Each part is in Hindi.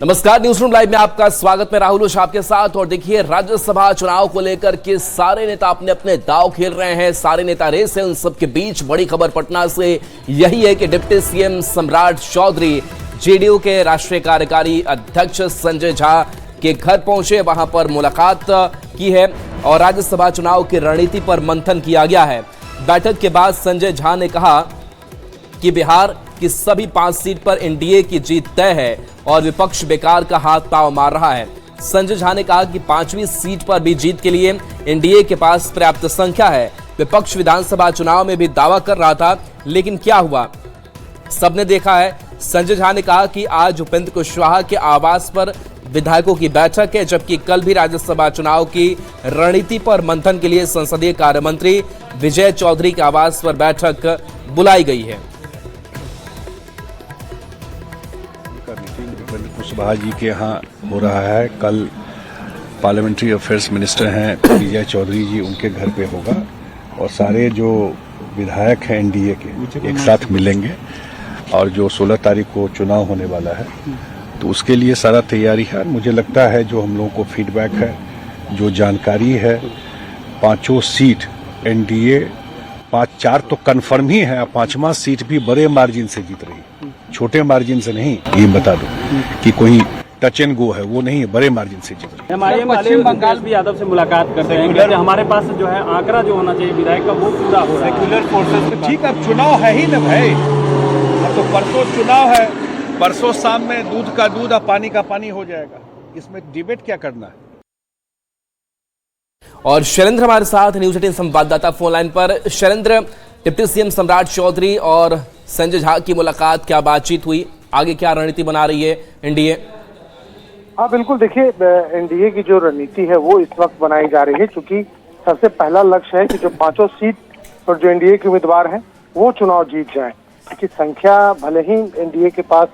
नमस्कार, न्यूज रूम लाइव में आपका स्वागत। मैं राहुल ओझा आपके साथ। और देखिए, राज्यसभा चुनाव को लेकर के सारे नेता अपने अपने दांव खेल रहे हैं। सारे नेता रेस है। उन सबके बीच बड़ी खबर पटना से यही है कि डिप्टी सीएम सम्राट चौधरी जेडीयू के राष्ट्रीय कार्यकारी अध्यक्ष संजय झा के घर पहुंचे, वहां पर मुलाकात की है और राज्यसभा चुनाव की रणनीति पर मंथन किया गया है। बैठक के बाद संजय झा ने कहा कि बिहार की सभी 5 सीट पर एनडीए की जीत तय है और विपक्ष बेकार का हाथ पांव मार रहा है। संजय झा ने कहा कि 5वीं सीट पर भी जीत के लिए एनडीए के पास पर्याप्त संख्या है। विपक्ष विधानसभा चुनाव में भी दावा कर रहा था, लेकिन क्या हुआ सबने देखा है। संजय झा ने कहा कि आज उपेंद्र कुशवाहा के आवास पर विधायकों की बैठक है, जबकि कल भी राज्यसभा चुनाव की रणनीति पर मंथन के लिए संसदीय कार्य मंत्री विजय चौधरी के आवास पर बैठक बुलाई गई है। उपेंद्र कुशवाहा जी के यहाँ हो रहा है। कल पार्लियामेंट्री अफेयर्स मिनिस्टर हैं विजय चौधरी जी, उनके घर पे होगा और सारे जो विधायक हैं एनडीए के एक साथ मिलेंगे और जो 16 तारीख को चुनाव होने वाला है तो उसके लिए सारा तैयारी है। मुझे लगता है जो हम लोगों को फीडबैक है, जो जानकारी है, 5 सीट एनडीए 4 तो कन्फर्म ही है, 5वां सीट भी बड़े मार्जिन से जीत रही है, छोटे मार्जिन से नहीं। ये बता दो कि कोई टच एंड गो है, वो नहीं है, बड़े मार्जिन से जीत रही है। पश्चिम बंगाल भी यादव से मुलाकात करते हैं कि हमारे पास जो है आंकड़ा जो होना चाहिए विधायक का वो पूरा हो रहा है। सेक्युलर फोर्सेस ठीक है, चुनाव है ही ना भाई। अब तो परसों चुनाव है, परसों शाम में दूध का दूध और पानी का पानी हो जाएगा। इसमें डिबेट क्या करना है। और शैलेंद्र हमारे साथ न्यूज 18 संवाददाता फोन लाइन पर। शैलेंद्र, डिप्टी सीएम सम्राट चौधरी और संजय झा की मुलाकात, क्या बातचीत हुई, आगे क्या रणनीति बना रही है एनडीए? हाँ बिल्कुल, देखिए एनडीए की जो रणनीति है वो इस वक्त बनाई जा रही है, क्योंकि सबसे पहला लक्ष्य है कि जो 5 सीट पर जो एनडीए के उम्मीदवार हैं वो चुनाव जीत जाए। क्योंकि संख्या भले ही एनडीए के पास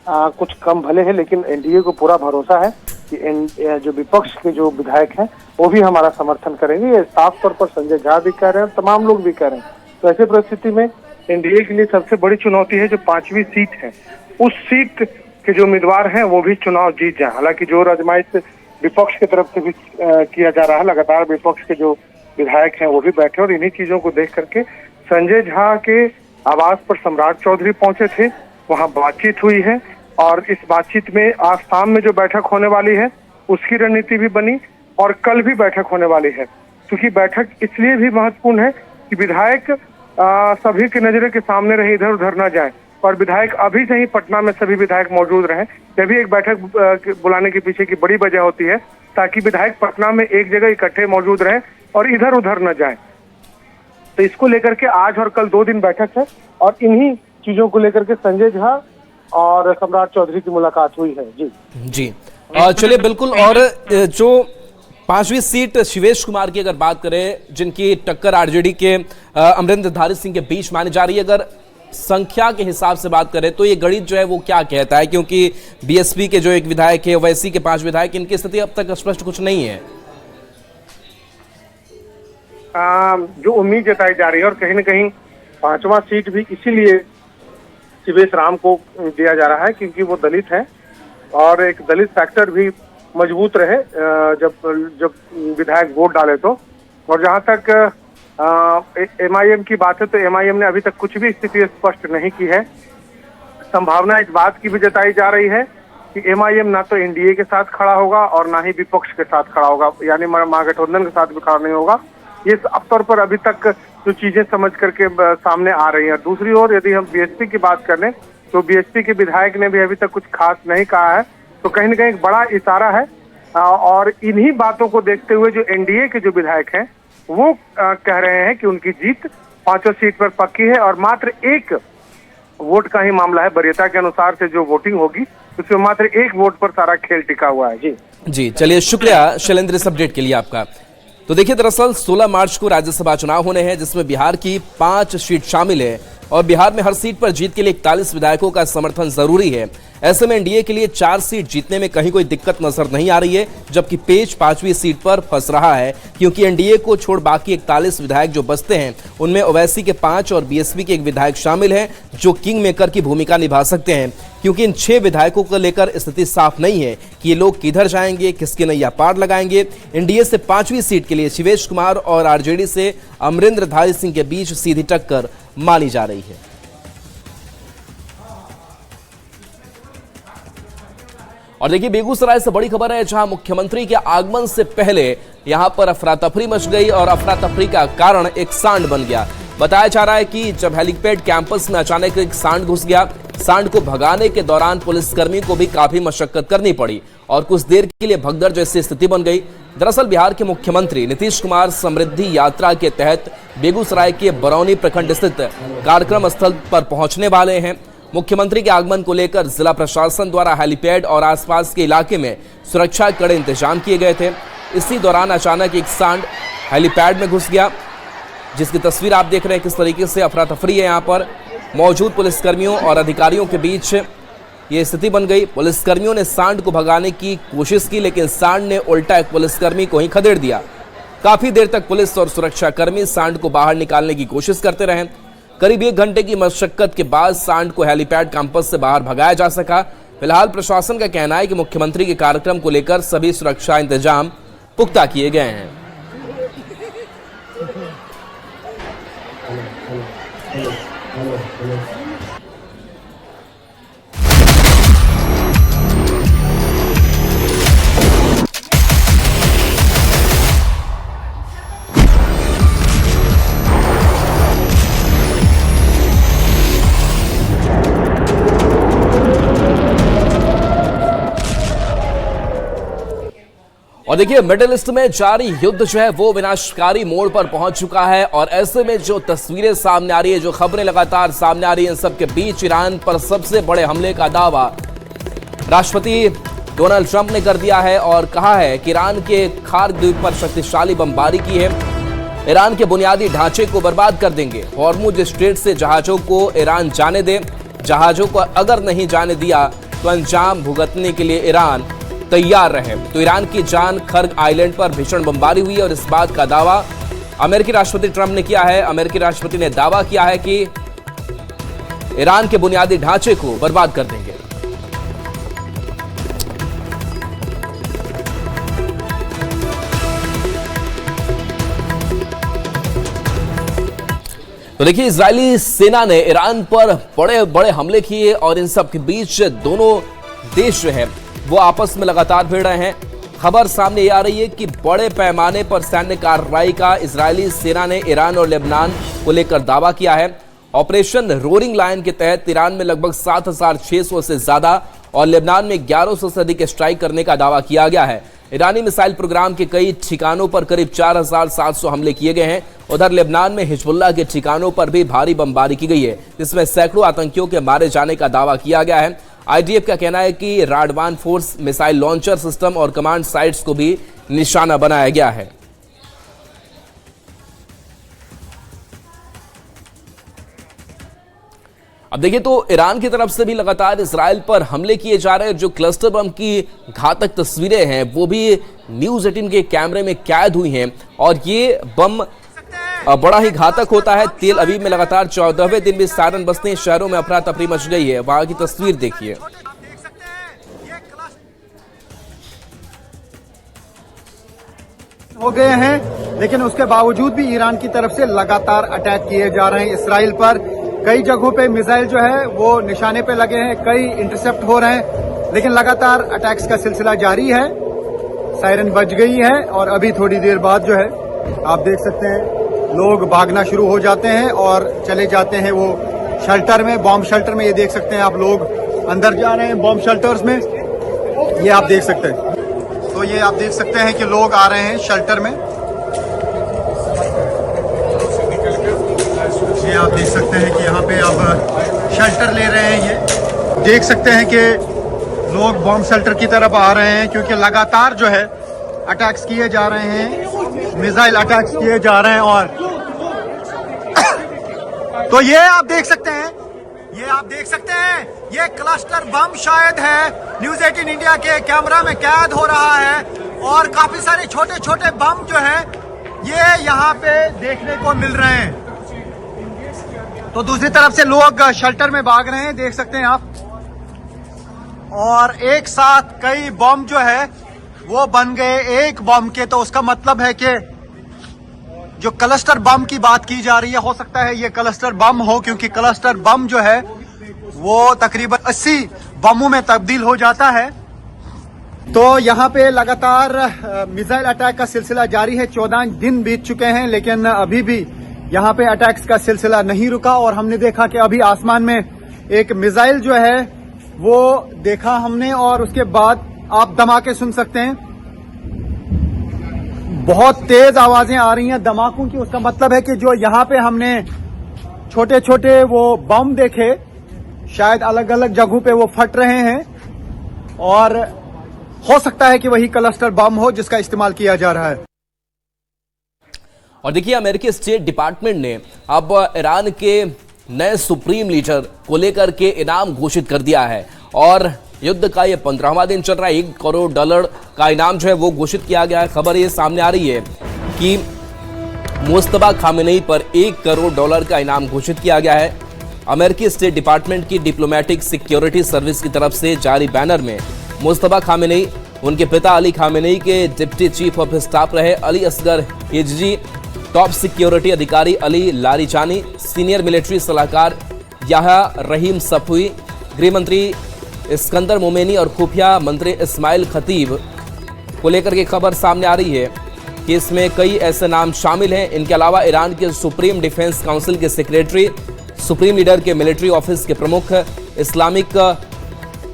कुछ कम भले है, लेकिन एनडीए को पूरा भरोसा है कि जो विपक्ष के जो विधायक हैं वो भी हमारा समर्थन करेंगे। ये साफ तौर पर संजय झा भी कह रहे हैं, तमाम लोग भी कह रहे हैं। तो ऐसी परिस्थिति में एनडीए के लिए सबसे बड़ी चुनौती है जो 5वीं सीट है, उस सीट के जो उम्मीदवार हैं वो भी चुनाव जीत जाए। हालांकि जोर आजमाइश विपक्ष की तरफ से भी किया जा रहा है, लगातार विपक्ष के जो विधायक हैं वो भी बैठे और इन्हीं चीजों को देख करके संजय झा के आवास पर सम्राट चौधरी पहुंचे थे, वहां बातचीत हुई है और इस बातचीत में आज शाम में जो बैठक होने वाली है उसकी रणनीति भी बनी और कल भी बैठक होने वाली है। क्योंकि बैठक इसलिए भी महत्वपूर्ण है कि विधायक सभी की नजरों के सामने रहे, इधर उधर न जाए और विधायक अभी से ही पटना में सभी विधायक मौजूद रहे। यह भी एक बैठक बुलाने के पीछे की बड़ी वजह होती है, ताकि विधायक पटना में एक जगह इकट्ठे मौजूद रहे और इधर उधर न जाए। तो इसको लेकर के आज और कल 2 दिन बैठक है और इन्हीं चीजों को लेकर के संजय झा और सम्राट चौधरी की मुलाकात हुई है। जी चलिए बिल्कुल। और जो 5वीं सीट शिवेश कुमार की अगर बात करें, जिनकी टक्कर आरजेडी के अमरिंदर धारी सिंह के बीच मानी जा रही है, अगर संख्या के हिसाब से बात करें तो ये गणित जो है वो क्या कहता है? क्योंकि बीएसपी के जो एक विधायक है, ओवैसी के 5 विधायक, इनकी स्थिति अब तक स्पष्ट कुछ नहीं है। जो उम्मीद जताई जा रही है और कहीं न कहीं 5वां सीट भी इसीलिए शिवेश राम को दिया जा रहा है क्योंकि वो दलित है और एक दलित फैक्टर भी मजबूत रहे जब विधायक वोट डाले तो। और जहां तक एमआईएम की बात है तो एमआईएम ने अभी तक कुछ भी स्थिति स्पष्ट नहीं की है। संभावना इस बात की भी जताई जा रही है कि एमआईएम ना तो एनडीए के साथ खड़ा होगा और ना ही विपक्ष के साथ खड़ा होगा, यानी महागठबंधन के साथ भी खड़ा नहीं होगा। ये साफ तौर पर अभी तक जो चीजें समझ करके सामने आ रही हैं। दूसरी ओर यदि हम बीएसपी की बात करें तो बीएसपी के विधायक ने भी अभी तक कुछ खास नहीं कहा है, तो कहीं न कहीं एक बड़ा इशारा है। और इन्हीं बातों को देखते हुए जो एनडीए के जो विधायक हैं वो कह रहे हैं कि उनकी जीत 5 सीट पर पक्की है और मात्र 1 वोट का ही मामला है। वरीयता के अनुसार से जो वोटिंग होगी उसमें मात्र 1 वोट पर सारा खेल टिका हुआ है। जी चलिए, शुक्रिया शैलेंद्र इस अपडेट के लिए आपका। तो देखिए, दरअसल 16 मार्च को राज्यसभा चुनाव होने हैं, जिसमें बिहार की 5 सीट शामिल है और बिहार में हर सीट पर जीत के लिए 41 विधायकों का समर्थन जरूरी है। ऐसे में एनडीए के लिए 4 सीट जीतने में कहीं कोई दिक्कत नजर नहीं आ रही है, जबकि पेच 5वीं सीट पर फंस रहा है, क्योंकि एनडीए को छोड़ बाकी 41 विधायक जो बचते हैं उनमें ओवैसी के 5 और बीएसपी के 1 विधायक शामिल हैं जो किंग मेकर की भूमिका निभा सकते हैं। क्योंकि इन 6 विधायकों को लेकर स्थिति साफ नहीं है कि ये लोग किधर जाएंगे, किसके नैया पार लगाएंगे। एनडीए से 5वीं सीट के लिए शिवेश कुमार और आरजेडी से अमरिंदरधारी सिंह के बीच सीधी टक्कर मानी जा रही है। और देखिए, बेगूसराय से बड़ी खबर है, जहां मुख्यमंत्री के आगमन से पहले यहां पर अफरा तफरी मच गई और अफरा तफरी का कारण एक सांड बन गया। बताया जा रहा है कि जब हेलीपैड कैंपस में अचानक एक सांड घुस गया, सांड को भगाने के दौरान पुलिसकर्मी को भी काफी मशक्कत करनी पड़ी और कुछ देर के लिए भगदड़ जैसी स्थिति बन गई। दरअसल बिहार के मुख्यमंत्री नीतीश कुमार समृद्धि यात्रा के तहत बेगूसराय के बरौनी प्रखंड स्थित कार्यक्रम स्थल पर पहुंचने वाले हैं। मुख्यमंत्री के आगमन को लेकर जिला प्रशासन द्वारा हेलीपैड और आसपास के इलाके में सुरक्षा के कड़े इंतजाम किए गए थे। इसी दौरान अचानक एक सांड हेलीपैड में घुस गया, जिसकी तस्वीर आप देख रहे हैं किस तरीके से अफरा तफरी है। यहाँ पर मौजूद पुलिसकर्मियों और अधिकारियों के बीच ये स्थिति बन गई। पुलिसकर्मियों ने सांड को भगाने की कोशिश की, लेकिन सांड ने उल्टा एक पुलिसकर्मी को ही खदेड़ दिया। काफी देर तक पुलिस और सुरक्षाकर्मी सांड को बाहर निकालने की कोशिश करते रहे। करीब 1 घंटे की मशक्कत के बाद सांड को हेलीपैड कैंपस से बाहर भगाया जा सका। फिलहाल प्रशासन का कहना है कि मुख्यमंत्री के कार्यक्रम को लेकर सभी सुरक्षा इंतजाम पुख्ता किए गए हैं। और देखिए, मिडिल ईस्ट में जारी युद्ध जो है वो विनाशकारी मोड़ पर पहुंच चुका है और ऐसे में जो तस्वीरें सामने आ रही है, जो खबरें लगातार सामने आ रही हैं, इन सबके बीच ईरान पर सबसे बड़े हमले का दावा राष्ट्रपति डोनाल्ड ट्रंप ने कर दिया है और कहा है कि ईरान के खार द्वीप पर शक्तिशाली बमबारी की है। ईरान के बुनियादी ढांचे को बर्बाद कर देंगे। हॉर्मुज स्ट्रेट से जहाजों को ईरान जाने दे, जहाजों को अगर नहीं जाने दिया तो अंजाम भुगतने के लिए ईरान तैयार रहे। तो ईरान की जान खर्ग आइलैंड पर भीषण बमबारी हुई और इस बात का दावा अमेरिकी राष्ट्रपति ट्रंप ने किया है। अमेरिकी राष्ट्रपति ने दावा किया है कि ईरान के बुनियादी ढांचे को बर्बाद कर देंगे। तो देखिए, इजरायली सेना ने ईरान पर बड़े बड़े हमले किए और इन सब के बीच दोनों देश जो है वो आपस में लगातार भिड़ रहे हैं। खबर सामने ये आ रही है कि बड़े पैमाने पर सैन्य कार्रवाई का इजरायली सेना ने ईरान और लेबनान को लेकर दावा किया है। ऑपरेशन रोरिंग लायन के तहत ईरान में लगभग 7,600 से ज्यादा और लेबनान में 1100 से अधिक स्ट्राइक करने का दावा किया गया है। ईरानी मिसाइल प्रोग्राम के कई ठिकानों पर करीब 4,700 हमले किए गए हैं। उधर लेबनान में हिजबुल्लाह के ठिकानों पर भी भारी बमबारी की गई है, जिसमें सैकड़ों आतंकियों के मारे जाने का दावा किया गया है। आईडीएफ का कहना है कि Radwan force missile launcher system और कमांड साइट्स को भी निशाना बनाया गया है। अब देखिए, तो ईरान की तरफ से भी लगातार इजराइल पर हमले किए जा रहे हैं। जो क्लस्टर बम की घातक तस्वीरें हैं वो भी न्यूज़ 18 के कैमरे में कैद हुई हैं और ये बम बड़ा ही घातक होता है। तेल अवीव में लगातार 14वें दिन भी सायरन बजते हैं। शहरों में अफरा तफरी मच गई है। वहां की तस्वीर देखिए। हो गए हैं, लेकिन उसके बावजूद भी ईरान की तरफ से लगातार अटैक किए जा रहे हैं इसराइल पर। कई जगहों पे मिसाइल जो है वो निशाने पे लगे हैं, कई इंटरसेप्ट हो रहे हैं, लेकिन लगातार अटैक्स का सिलसिला जारी है। सायरन बज गई है और अभी थोड़ी देर बाद जो है आप देख सकते हैं लोग भागना शुरू हो जाते हैं और चले जाते हैं वो शेल्टर में, बॉम्ब शेल्टर में। ये देख सकते हैं आप, लोग अंदर जा रहे हैं बॉम्ब शेल्टर्स में। ये आप देख सकते हैं। तो ये आप देख सकते हैं कि लोग आ रहे हैं शेल्टर में। ये आप देख सकते हैं कि यहाँ पे आप शेल्टर ले रहे हैं। ये देख सकते हैं कि लोग बॉम्ब शेल्टर की तरफ आ रहे हैं, क्योंकि लगातार जो है अटैक्स किए जा रहे हैं, मिसाइल अटैक्स किए जा रहे हैं। और तो ये आप देख सकते हैं, ये आप देख सकते हैं, ये क्लस्टर बम शायद है। न्यूज़ 18 इंडिया के कैमरा में कैद हो रहा है और काफी सारे छोटे छोटे बम जो है ये यहाँ पे देखने को मिल रहे हैं। तो दूसरी तरफ से लोग शेल्टर में भाग रहे हैं, देख सकते हैं आप। और एक साथ कई बम जो है वो बन गए एक बम के। तो उसका मतलब है कि जो क्लस्टर बम की बात की जा रही है, हो सकता है ये क्लस्टर बम हो, क्योंकि क्लस्टर बम जो है वो तकरीबन 80 बमों में तब्दील हो जाता है। तो यहाँ पे लगातार मिसाइल अटैक का सिलसिला जारी है। 14 दिन बीत चुके हैं, लेकिन अभी भी यहाँ पे अटैक्स का सिलसिला नहीं रुका। और हमने देखा कि अभी आसमान में एक मिसाइल जो है वो देखा हमने, और उसके बाद आप धमाके सुन सकते हैं। बहुत तेज आवाजें आ रही हैं धमाकों की। उसका मतलब है कि जो यहाँ पे हमने छोटे छोटे वो बम देखे, शायद अलग अलग जगहों पे वो फट रहे हैं, और हो सकता है कि वही क्लस्टर बम हो जिसका इस्तेमाल किया जा रहा है। और देखिए, अमेरिकी स्टेट डिपार्टमेंट ने अब ईरान के नए सुप्रीम लीडर को लेकर के इनाम घोषित कर दिया है, और युद्ध का ये 15वां दिन चल रहा है। $1 करोड़ का इनाम जो है वो घोषित किया गया है। खबर ये सामने आ रही है कि मुस्तफा खामेनेई पर $1 करोड़ का इनाम घोषित किया गया है। अमेरिकी स्टेट डिपार्टमेंट की डिप्लोमेटिक सिक्योरिटी सर्विस की तरफ से जारी बैनर में मुस्तफा खामेनेई, उनके पिता अली खामेनेई के डिप्टी चीफ ऑफ स्टाफ रहे अली असगर हिजजी, टॉप सिक्योरिटी अधिकारी अली लारिचानी, सीनियर मिलिट्री सलाहकार याह्या रहीम सफवी, गृह मंत्री इस्कंदर मोमेनी और खुफिया मंत्री इस्माइल खतीब को लेकर के खबर सामने आ रही है कि इसमें कई ऐसे नाम शामिल हैं। इनके अलावा ईरान के सुप्रीम डिफेंस काउंसिल के सेक्रेटरी, सुप्रीम लीडर के मिलिट्री ऑफिस के प्रमुख, इस्लामिक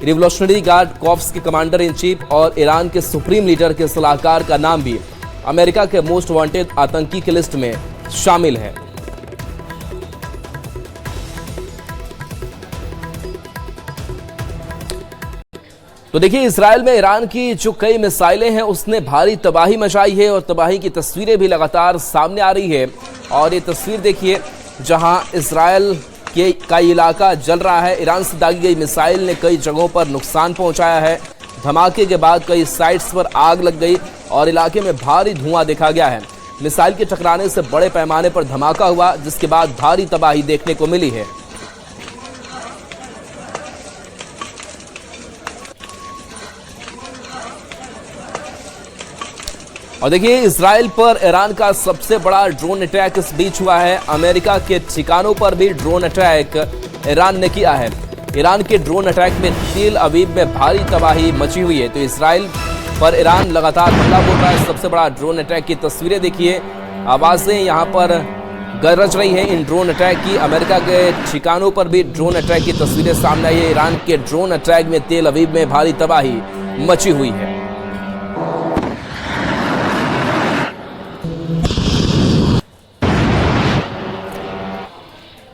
रिवोल्यूशनरी गार्ड कॉर्प्स के कमांडर इन चीफ और ईरान के सुप्रीम लीडर के सलाहकार का नाम भी अमेरिका के मोस्ट वांटेड आतंकी की लिस्ट में शामिल है। तो देखिए, इजराइल में ईरान की जो कई मिसाइलें हैं उसने भारी तबाही मचाई है, और तबाही की तस्वीरें भी लगातार सामने आ रही है। और ये तस्वीर देखिए जहां इजराइल का इलाका जल रहा है। ईरान से दागी गई मिसाइल ने कई जगहों पर नुकसान पहुंचाया है। धमाके के बाद कई साइट्स पर आग लग गई और इलाके में भारी धुआं देखा गया है। मिसाइल के टकराने से बड़े पैमाने पर धमाका हुआ, जिसके बाद भारी तबाही देखने को मिली है। और देखिए, इजराइल पर ईरान का सबसे बड़ा ड्रोन अटैक इस बीच हुआ है। अमेरिका के ठिकानों पर भी ड्रोन अटैक ईरान ने किया है। ईरान के ड्रोन अटैक में तेल अवीव में भारी तबाही मची हुई है। तो इजराइल पर ईरान लगातार हमला बोल रहा है। सबसे बड़ा ड्रोन अटैक की तस्वीरें देखिए, आवाजें यहाँ पर गरज रही है इन ड्रोन अटैक की। अमेरिका के ठिकानों पर भी ड्रोन अटैक की तस्वीरें सामने आई है। ईरान के ड्रोन अटैक में तेल अवीव में भारी तबाही मची हुई है।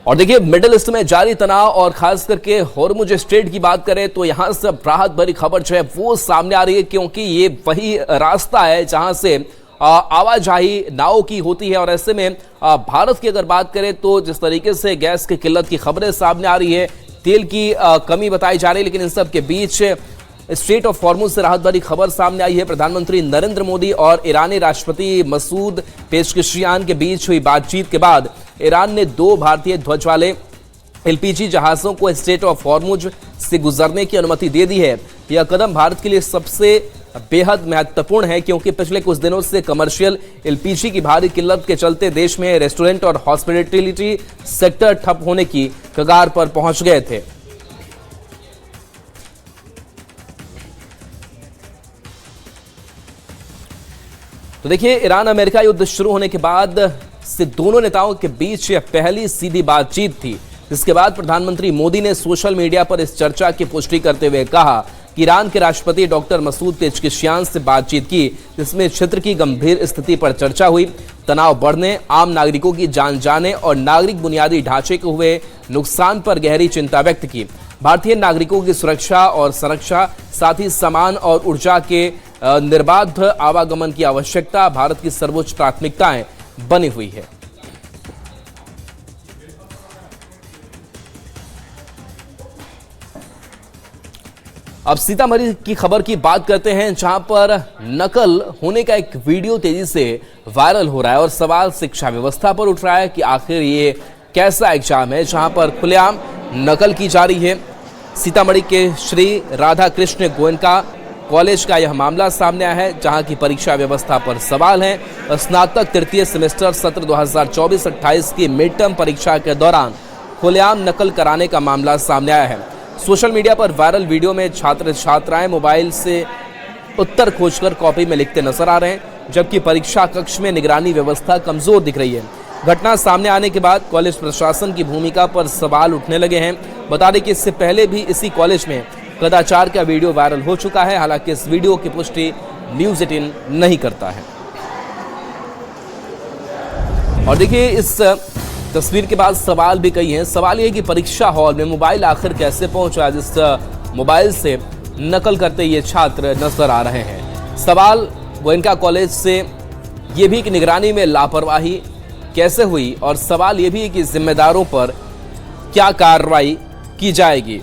और देखिए, मिडिल ईस्ट में जारी तनाव और खास करके हॉर्मुज स्ट्रेट की बात करें तो यहां से राहत भरी खबर जो है वो सामने आ रही है, क्योंकि ये वही रास्ता है जहां से आवाजाही नावों की होती है। और ऐसे में भारत की अगर बात करें तो जिस तरीके से गैस की किल्लत की खबरें सामने आ रही है, तेल की कमी बताई जा रही है, लेकिन इन सब के बीच स्ट्रेट ऑफ हॉर्मुज से राहत भरी खबर सामने आई है। प्रधानमंत्री नरेंद्र मोदी और ईरानी राष्ट्रपति मसूद पेशकिशियान के बीच हुई बातचीत के बाद ईरान ने 2 भारतीय ध्वज वाले एलपीजी जहाजों को स्ट्रेट ऑफ हॉर्मुज से गुजरने की अनुमति दे दी है। यह कदम भारत के लिए सबसे बेहद महत्वपूर्ण है, क्योंकि पिछले कुछ दिनों से कमर्शियल एलपीजी की भारी किल्लत के चलते देश में रेस्टोरेंट और हॉस्पिटैलिटी सेक्टर ठप होने की कगार पर पहुंच गए थे। तो देखिए, ईरान अमेरिका युद्ध शुरू होने के बाद से दोनों नेताओं के बीच यह पहली सीधी बातचीत थी, जिसके बाद प्रधानमंत्री मोदी ने सोशल मीडिया पर इस चर्चा की पुष्टि करते हुए कहा कि ईरान के राष्ट्रपति डॉक्टर मसूद पेशकिशियान से बातचीत की, जिसमें क्षेत्र की गंभीर स्थिति पर चर्चा हुई। तनाव बढ़ने, आम नागरिकों की जान जाने और नागरिक बुनियादी ढांचे को हुए नुकसान पर गहरी चिंता व्यक्त की। भारतीय नागरिकों की सुरक्षा और संरक्षा, साथ ही सामान और ऊर्जा के निर्बाध आवागमन की आवश्यकता भारत की सर्वोच्च प्राथमिकताएं बनी हुई है। अब सीतामढ़ी की खबर की बात करते हैं, जहां पर नकल होने का एक वीडियो तेजी से वायरल हो रहा है और सवाल शिक्षा व्यवस्था पर उठ रहा है कि आखिर ये कैसा एग्जाम है जहां पर खुलेआम नकल की जा रही है। सीतामढ़ी के श्री राधा कृष्ण गोयनका कॉलेज का यह मामला सामने आया है, जहां की परीक्षा व्यवस्था पर सवाल है। स्नातक तृतीय सेमेस्टर सत्र 2024-28 की मिड टर्म परीक्षा के दौरान खुलेआम नकल कराने का मामला सामने आया है। सोशल मीडिया पर वायरल वीडियो में छात्र छात्राएं मोबाइल से उत्तर खोजकर कॉपी में लिखते नजर आ रहे हैं, जबकि परीक्षा कक्ष में निगरानी व्यवस्था कमजोर दिख रही है। घटना सामने आने के बाद कॉलेज प्रशासन की भूमिका पर सवाल उठने लगे हैं। बता दें कि इससे पहले भी इसी कॉलेज में कदाचार का वीडियो वायरल हो चुका है। हालांकि इस वीडियो की पुष्टि न्यूज़ 18 नहीं करता है। और देखिए, इस तस्वीर के बाद सवाल भी कई हैं। सवाल ये कि परीक्षा हॉल में मोबाइल आखिर कैसे पहुंचा, जिस मोबाइल से नकल करते ये छात्र नजर आ रहे हैं। सवाल गोयनका कॉलेज से ये भी कि निगरानी में लापरवाही कैसे हुई, और सवाल ये भी है कि जिम्मेदारों पर क्या कार्रवाई की जाएगी।